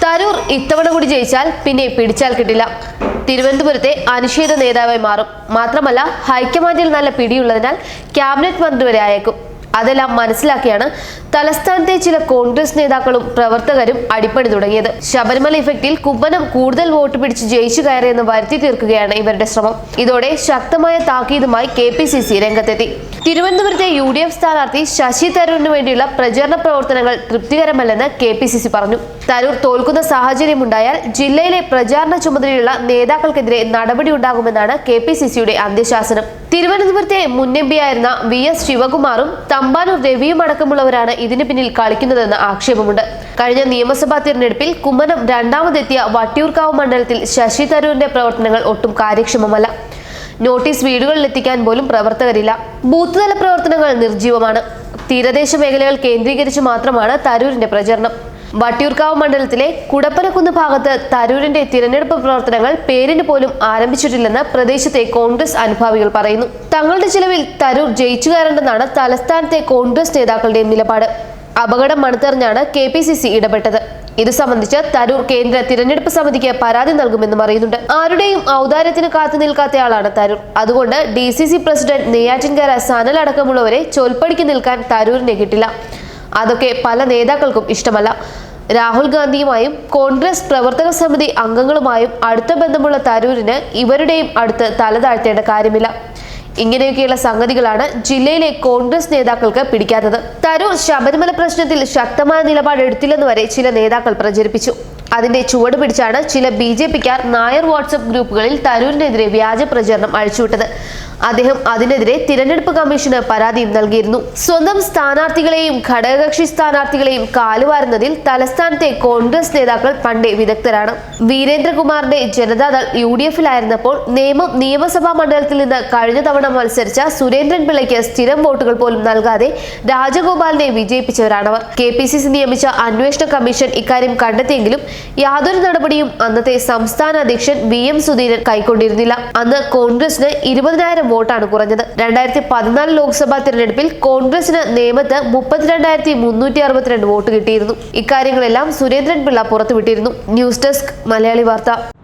തരൂർ ഇത്തവണ കൂടി ജയിച്ചാൽ പിന്നെ പിടിച്ചാൽ കിട്ടില്ല. തിരുവനന്തപുരത്തെ അനിഷേധ നേതാവായി മാറും. മാത്രമല്ല ഹൈക്കമാൻഡിൽ നല്ല പിടിയുള്ളതിനാൽ ക്യാബിനറ്റ് മന്ത്രി വരെ ആയേക്കും. അതെല്ലാം മനസ്സിലാക്കിയാണ് തലസ്ഥാനത്തെ ചില കോൺഗ്രസ് നേതാക്കളും പ്രവർത്തകരും അടിപ്പണി തുടങ്ങിയത്. ശബരിമല ഇഫക്റ്റിൽ കുമ്മനം കൂടുതൽ വോട്ട് പിടിച്ച് ജയിച്ചു കയറിയെന്ന് വരുത്തി തീർക്കുകയാണ് ഇവരുടെ ശ്രമം. ഇതോടെ ശക്തമായ താക്കീതുമായി KPCC രംഗത്തെത്തി. തിരുവനന്തപുരത്തെ UDF സ്ഥാനാർത്ഥി ശശി തരൂരിന് വേണ്ടിയുള്ള പ്രചരണ പ്രവർത്തനങ്ങൾ തൃപ്തികരമല്ലെന്ന് KPCC പറഞ്ഞു. തരൂർ തോൽക്കുന്ന സാഹചര്യമുണ്ടായാൽ ജില്ലയിലെ പ്രചാരണ ചുമതലയുള്ള നേതാക്കൾക്കെതിരെ നടപടിയുണ്ടാകുമെന്നാണ് KPCCയുടെ അന്ത്യശാസനം. തിരുവനന്തപുരത്തെ മുൻ MP ആയിരുന്ന VS ശിവകുമാറും തമ്പാനൂർ രവിയും അടക്കമുള്ളവരാണ് ഇതിന് പിന്നിൽ കളിക്കുന്നതെന്ന് ആക്ഷേപമുണ്ട്. കഴിഞ്ഞ നിയമസഭാ തിരഞ്ഞെടുപ്പിൽ കുമ്മനം രണ്ടാമതെത്തിയ വട്ടിയൂർക്കാവ് മണ്ഡലത്തിൽ ശശി തരൂരിന്റെ പ്രവർത്തനങ്ങൾ ഒട്ടും കാര്യക്ഷമമല്ല. നോട്ടീസ് വീടുകളിലെത്തിക്കാൻ പോലും പ്രവർത്തകരില്ല. ബൂത്ത് തല പ്രവർത്തനങ്ങൾ നിർജ്ജീവമാണ്. തീരദേശ മേഖലകൾ കേന്ദ്രീകരിച്ച് മാത്രമാണ് തരൂരിന്റെ പ്രചരണം. വട്ടിയൂർക്കാവ് മണ്ഡലത്തിലെ കുടപ്പനക്കുന്ന് ഭാഗത്ത് തരൂരിന്റെ തിരഞ്ഞെടുപ്പ് പ്രവർത്തനങ്ങൾ പേരിന് പോലും ആരംഭിച്ചിട്ടില്ലെന്ന് പ്രദേശത്തെ കോൺഗ്രസ് അനുഭാവികൾ പറയുന്നു. തങ്ങളുടെ ചിലവിൽ തരൂർ ജയിച്ചു കയറേണ്ടെന്നാണ് തലസ്ഥാനത്തെ കോൺഗ്രസ് നേതാക്കളുടെ നിലപാട്. അപകടം മണത്തെറിഞ്ഞാണ് KPCC ഇടപെട്ടത്. ഇത് സംബന്ധിച്ച് തരൂർ കേന്ദ്ര തിരഞ്ഞെടുപ്പ് സമിതിക്ക് പരാതി നൽകുമെന്നും അറിയുന്നുണ്ട്. ആരുടെയും ഔദാര്യത്തിന് കാത്തു നിൽക്കാത്തയാളാണ് തരൂർ. അതുകൊണ്ട് DCC പ്രസിഡന്റ് നെയ്യാറ്റിൻകര സനൽ അടക്കമുള്ളവരെ ചൊൽപ്പടിക്ക് നിൽക്കാൻ തരൂരിനെ കിട്ടില്ല. അതൊക്കെ പല നേതാക്കൾക്കും ഇഷ്ടമല്ല. രാഹുൽ ഗാന്ധിയുമായും കോൺഗ്രസ് പ്രവർത്തക സമിതി അംഗങ്ങളുമായും അടുത്ത ബന്ധമുള്ള തരൂരിന് ഇവരുടെയും അടുത്ത് തലതാഴ്ത്തേണ്ട കാര്യമില്ല. ഇങ്ങനെയൊക്കെയുള്ള സംഗതികളാണ് ജില്ലയിലെ കോൺഗ്രസ് നേതാക്കൾക്ക് പിടിക്കാത്തത്. തരൂർ ശബരിമല പ്രശ്നത്തിൽ ശക്തമായ നിലപാട് എടുത്തില്ലെന്ന് വരെ ചില നേതാക്കൾ പ്രചരിപ്പിച്ചു. അതിന്റെ ചുവട് പിടിച്ചാണ് ചില BJPക്കാർ നായർ വാട്സ്ആപ്പ് ഗ്രൂപ്പുകളിൽ തരൂരിനെതിരെ വ്യാജ പ്രചരണം അഴിച്ചുവിട്ടത്. അദ്ദേഹം അതിനെതിരെ തിരഞ്ഞെടുപ്പ് കമ്മീഷന് പരാതിയും നൽകിയിരുന്നു. സ്വന്തം സ്ഥാനാർത്ഥികളെയും ഘടകകക്ഷി സ്ഥാനാർത്ഥികളെയും കാലുവാരുന്നതിൽ തലസ്ഥാനത്തെ കോൺഗ്രസ് നേതാക്കൾ പണ്ടേ വിദഗ്ധരാണ്. വീരേന്ദ്രകുമാറിന്റെ ജനതാദൾ UDFിലായിരുന്നപ്പോൾ നേമം നിയമസഭാ മണ്ഡലത്തിൽ നിന്ന് കഴിഞ്ഞ തവണ മത്സരിച്ച സുരേന്ദ്രൻ പിള്ളയ്ക്ക് സ്ഥിരം വോട്ടുകൾ പോലും നൽകാതെ രാജഗോപാലിനെ വിജയിപ്പിച്ചവരാണവർ. KPCC നിയമിച്ച അന്വേഷണ കമ്മീഷൻ ഇക്കാര്യം കണ്ടെത്തിയെങ്കിലും യാതൊരു നടപടിയും അന്നത്തെ സംസ്ഥാന അധ്യക്ഷൻ VM സുധീരൻ കൈക്കൊണ്ടിരുന്നില്ല. അന്ന് കോൺഗ്രസിന് 20,000 വോട്ടാണ് കുറഞ്ഞത്. 2014 ലോക്സഭാ തിരഞ്ഞെടുപ്പിൽ കോൺഗ്രസിന് നേമത്ത് 32,362 വോട്ട് കിട്ടിയിരുന്നു. ഇക്കാര്യങ്ങളെല്ലാം സുരേന്ദ്രൻ പിള്ള പുറത്തുവിട്ടിരുന്നു. ന്യൂസ് ഡെസ്ക് മലയാളി വാർത്ത.